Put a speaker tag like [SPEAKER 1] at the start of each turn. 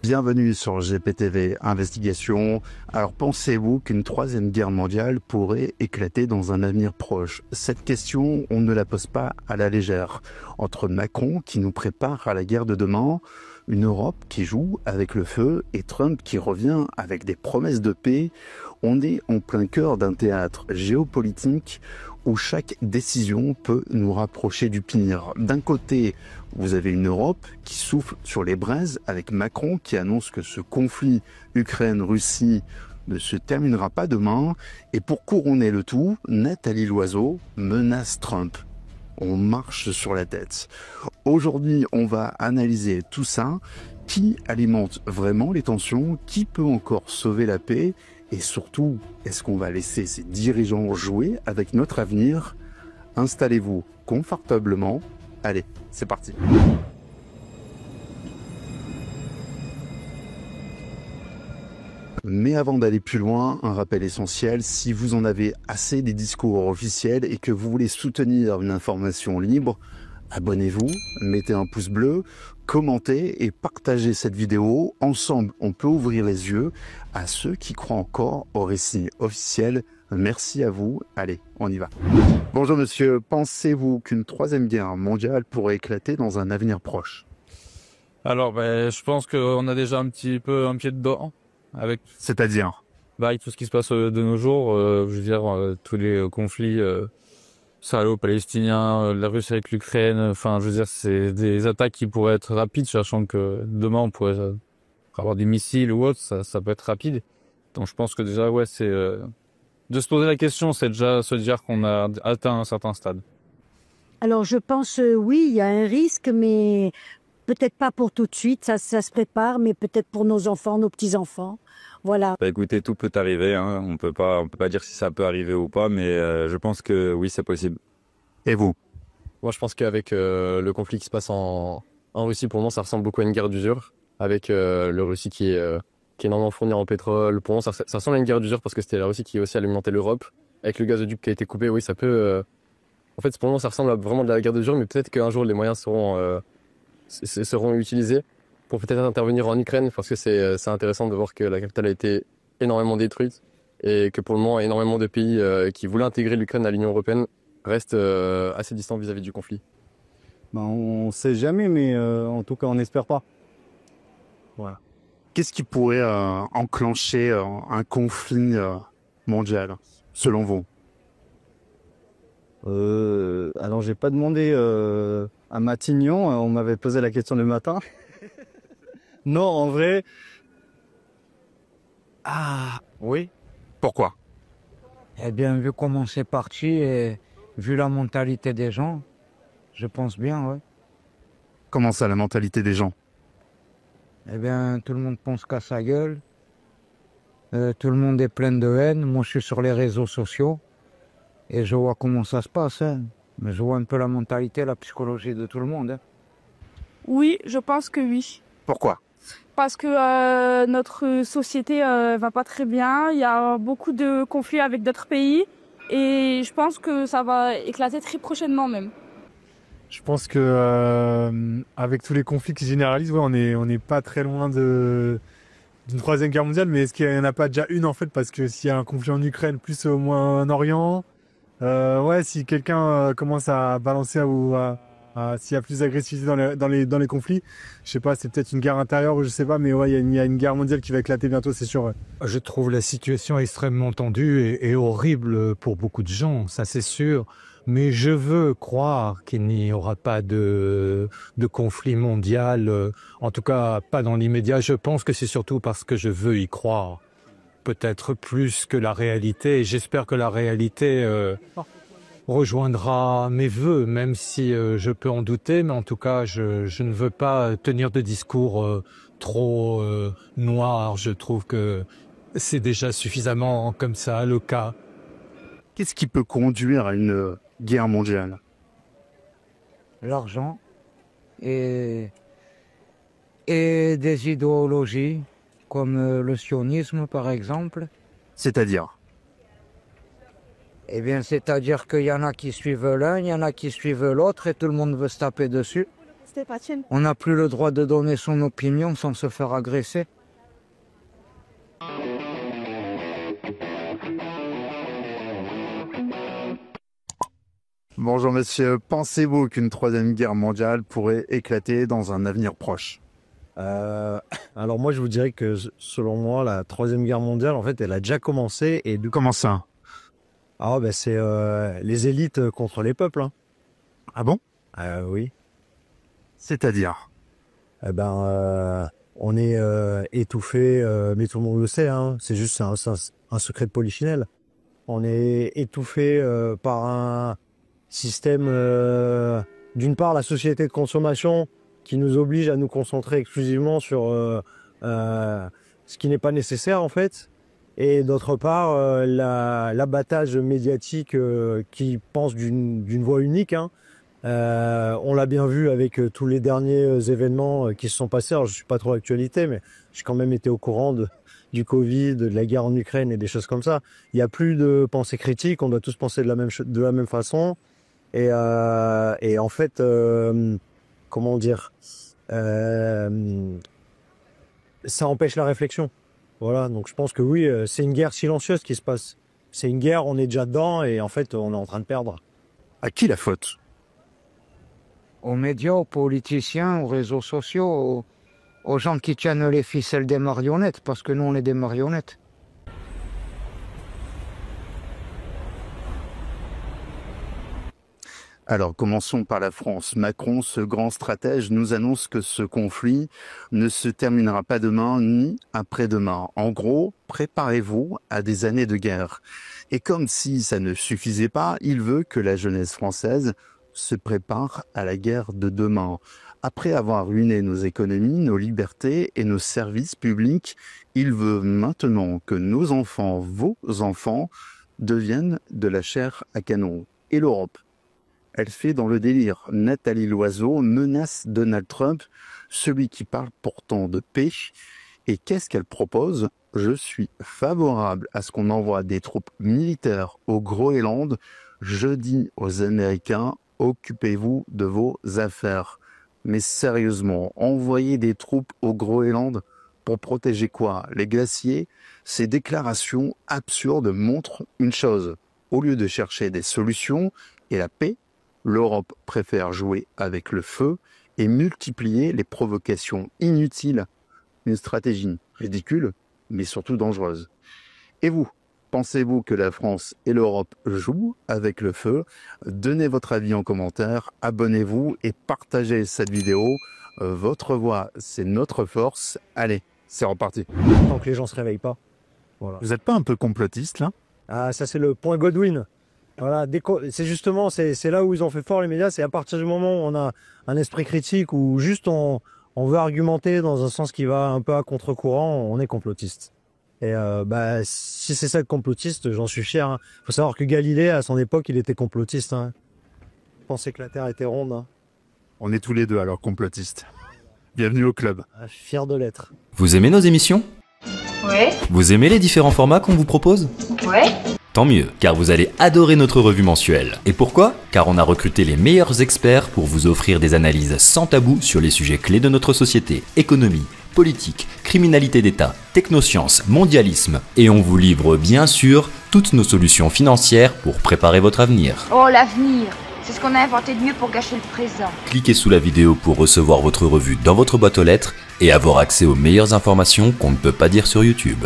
[SPEAKER 1] Bienvenue sur GPTV Investigation. Alors pensez-vous qu'une troisième guerre mondiale pourrait éclater dans un avenir proche? Cette question, on ne la pose pas à la légère. Entre Macron qui nous prépare à la guerre de demain, une Europe qui joue avec le feu et Trump qui revient avec des promesses de paix, on est en plein cœur d'un théâtre géopolitique où chaque décision peut nous rapprocher du pire. D'un côté, vous avez une Europe qui souffle sur les braises avec Macron qui annonce que ce conflit Ukraine-Russie ne se terminera pas demain. Et pour couronner le tout, Nathalie Loiseau menace Trump. On marche sur la tête. Aujourd'hui, on va analyser tout ça. Qui alimente vraiment les tensions? Qui peut encore sauver la paix? Et surtout, est-ce qu'on va laisser ces dirigeants jouer avec notre avenir? Installez-vous confortablement. Allez, c'est parti. Mais avant d'aller plus loin, un rappel essentiel, si vous en avez assez des discours officiels et que vous voulez soutenir une information libre, abonnez-vous, mettez un pouce bleu, commentez et partagez cette vidéo. Ensemble, on peut ouvrir les yeux à ceux qui croient encore au récit officiel. Merci à vous. Allez, on y va. Bonjour monsieur, pensez-vous qu'une troisième guerre mondiale pourrait éclater dans un avenir proche?
[SPEAKER 2] Alors, je pense qu'on a déjà un petit peu un pied dedans avec
[SPEAKER 1] C'est-à-dire?
[SPEAKER 2] tout ce qui se passe de nos jours. Je veux dire, tous les conflits israélo-palestiniens, la Russie avec l'Ukraine. Enfin, je veux dire, c'est des attaques qui pourraient être rapides, sachant que demain on pourrait avoir des missiles ou autre. Ça peut être rapide. Donc, je pense que déjà, ouais, c'est de se poser la question, c'est déjà se dire qu'on a atteint un certain stade.
[SPEAKER 3] Alors je pense, oui, il y a un risque, mais peut-être pas pour tout de suite, ça se prépare, mais peut-être pour nos enfants, nos petits-enfants. Voilà.
[SPEAKER 4] Bah écoutez, tout peut arriver, hein. On peut pas dire si ça peut arriver ou pas, mais je pense que oui, c'est possible.
[SPEAKER 1] Et vous?
[SPEAKER 5] Moi, je pense qu'avec le conflit qui se passe en Russie, pour moi, ça ressemble beaucoup à une guerre d'usure, avec le Russie qui est énormément fourni en pétrole. Pour moi, ça ressemble à une guerre d'usure parce que c'était la Russie qui aussi alimentait l'Europe. Avec le gazoduc qui a été coupé, oui, ça peut... En fait, pour moi, ça ressemble à vraiment de la guerre d'usure, mais peut-être qu'un jour, les moyens seront utilisés pour peut-être intervenir en Ukraine, parce que c'est intéressant de voir que la capitale a été énormément détruite et que pour le moment, énormément de pays qui voulaient intégrer l'Ukraine à l'Union européenne restent assez distants vis-à-vis du conflit.
[SPEAKER 6] Ben, on ne sait jamais, mais en tout cas, on n'espère pas. Voilà.
[SPEAKER 1] Qu'est-ce qui pourrait enclencher un conflit mondial, selon vous?
[SPEAKER 6] Alors, j'ai pas demandé à Matignon, on m'avait posé la question le matin. Non, en vrai...
[SPEAKER 7] Ah, oui.
[SPEAKER 1] Pourquoi?
[SPEAKER 7] Eh bien, vu comment c'est parti et vu la mentalité des gens, je pense bien, oui.
[SPEAKER 1] Comment ça, la mentalité des gens?
[SPEAKER 7] Eh bien, tout le monde pense qu'à sa gueule. Tout le monde est plein de haine. Moi, je suis sur les réseaux sociaux et je vois comment ça se passe, hein. Mais je vois un peu la mentalité, la psychologie de tout le monde, hein.
[SPEAKER 8] Oui, je pense que oui.
[SPEAKER 1] Pourquoi?
[SPEAKER 8] Parce que notre société va pas très bien. Il y a beaucoup de conflits avec d'autres pays et je pense que ça va éclater très prochainement même.
[SPEAKER 9] Je pense que avec tous les conflits qui se généralisent, ouais, on n'est pas très loin d'une troisième guerre mondiale, mais est-ce qu'il n'y en a pas déjà une en fait? Parce que s'il y a un conflit en Ukraine, plus au Moyen-Orient, ouais, si quelqu'un commence à balancer s'il y a plus d'agressivité dans les conflits, je sais pas, c'est peut-être une guerre intérieure ou je sais pas, mais ouais, il y a une guerre mondiale qui va éclater bientôt, c'est sûr. Ouais.
[SPEAKER 10] Je trouve la situation extrêmement tendue et horrible pour beaucoup de gens, ça c'est sûr. Mais je veux croire qu'il n'y aura pas de conflit mondial, en tout cas pas dans l'immédiat. Je pense que c'est surtout parce que je veux y croire, peut-être plus que la réalité. Et j'espère que la réalité rejoindra mes vœux, même si je peux en douter. Mais en tout cas, je ne veux pas tenir de discours trop noirs. Je trouve que c'est déjà suffisamment comme ça le cas.
[SPEAKER 1] Qu'est-ce qui peut conduire à une guerre mondiale?
[SPEAKER 7] L'argent et des idéologies comme le sionisme, par exemple.
[SPEAKER 1] C'est-à-dire?
[SPEAKER 7] Eh bien, c'est-à-dire qu'il y en a qui suivent l'un, il y en a qui suivent l'autre et tout le monde veut se taper dessus.
[SPEAKER 8] c'était pas tienne.
[SPEAKER 7] On n'a plus le droit de donner son opinion sans se faire agresser.
[SPEAKER 1] Bonjour monsieur, pensez-vous qu'une troisième guerre mondiale pourrait éclater dans un avenir proche?
[SPEAKER 6] Alors moi, je vous dirais que selon moi, la troisième guerre mondiale, en fait, elle a déjà commencé. Et
[SPEAKER 1] Comment ça?
[SPEAKER 6] Ah ben c'est les élites contre les peuples. Hein.
[SPEAKER 1] Ah bon?
[SPEAKER 6] Oui.
[SPEAKER 1] C'est-à-dire?
[SPEAKER 6] Eh ben, on est étouffé, mais tout le monde le sait. Hein. C'est juste un secret de polichinelle. On est étouffé par un système, d'une part, la société de consommation qui nous oblige à nous concentrer exclusivement sur ce qui n'est pas nécessaire en fait, et d'autre part l'abattage médiatique qui pense d'une voie unique. Hein. On l'a bien vu avec tous les derniers événements qui se sont passés. Alors je suis pas trop actualité, mais j'ai quand même été au courant du Covid, de la guerre en Ukraine et des choses comme ça. Il n'y a plus de pensée critique, on doit tous penser de la même façon. Et en fait, comment dire, ça empêche la réflexion. Voilà, donc je pense que oui, c'est une guerre silencieuse qui se passe. C'est une guerre, on est déjà dedans et en fait, on est en train de perdre.
[SPEAKER 1] À qui la faute?
[SPEAKER 7] Aux médias, aux politiciens, aux réseaux sociaux, aux gens qui tiennent les ficelles des marionnettes, parce que nous, on est des marionnettes.
[SPEAKER 1] Alors, commençons par la France. Macron, ce grand stratège, nous annonce que ce conflit ne se terminera pas demain ni après-demain. En gros, préparez-vous à des années de guerre. Et comme si ça ne suffisait pas, il veut que la jeunesse française se prépare à la guerre de demain. Après avoir ruiné nos économies, nos libertés et nos services publics, il veut maintenant que nos enfants, vos enfants, deviennent de la chair à canon. Et l'Europe? Elle fait dans le délire. Nathalie Loiseau menace Donald Trump, celui qui parle pourtant de paix. Et qu'est-ce qu'elle propose? Je suis favorable à ce qu'on envoie des troupes militaires au Groenland. Je dis aux Américains, occupez-vous de vos affaires. Mais sérieusement, envoyer des troupes au Groenland pour protéger quoi? Les glaciers? Ces déclarations absurdes montrent une chose. Au lieu de chercher des solutions et la paix, l'Europe préfère jouer avec le feu et multiplier les provocations inutiles. Une stratégie ridicule, mais surtout dangereuse. Et vous, pensez-vous que la France et l'Europe jouent avec le feu? Donnez votre avis en commentaire, abonnez-vous et partagez cette vidéo. Votre voix, c'est notre force. Allez, c'est reparti.
[SPEAKER 6] Tant que les gens se réveillent pas. Voilà.
[SPEAKER 1] Vous n'êtes pas un peu complotiste là?
[SPEAKER 6] Ah, ça c'est le point Godwin. Voilà, c'est justement, c'est là où ils ont fait fort les médias, c'est à partir du moment où on a un esprit critique, ou juste on veut argumenter dans un sens qui va un peu à contre-courant, on est complotiste. Et si c'est ça le complotiste, j'en suis fier. Hein. Faut savoir que Galilée, à son époque, il était complotiste. Hein. Il pensait que la Terre était ronde. Hein.
[SPEAKER 1] On est tous les deux alors complotistes. Bienvenue au club.
[SPEAKER 6] Ah, je suis fier de l'être.
[SPEAKER 11] Vous aimez nos émissions?
[SPEAKER 12] Ouais.
[SPEAKER 11] Vous aimez les différents formats qu'on vous propose?
[SPEAKER 12] Ouais.
[SPEAKER 11] Tant mieux, car vous allez adorer notre revue mensuelle. Et pourquoi? Car on a recruté les meilleurs experts pour vous offrir des analyses sans tabou sur les sujets clés de notre société, économie, politique, criminalité d'État, technosciences, mondialisme. Et on vous livre bien sûr toutes nos solutions financières pour préparer votre avenir.
[SPEAKER 12] Oh, l'avenir, c'est ce qu'on a inventé de mieux pour gâcher le présent.
[SPEAKER 11] Cliquez sous la vidéo pour recevoir votre revue dans votre boîte aux lettres et avoir accès aux meilleures informations qu'on ne peut pas dire sur YouTube.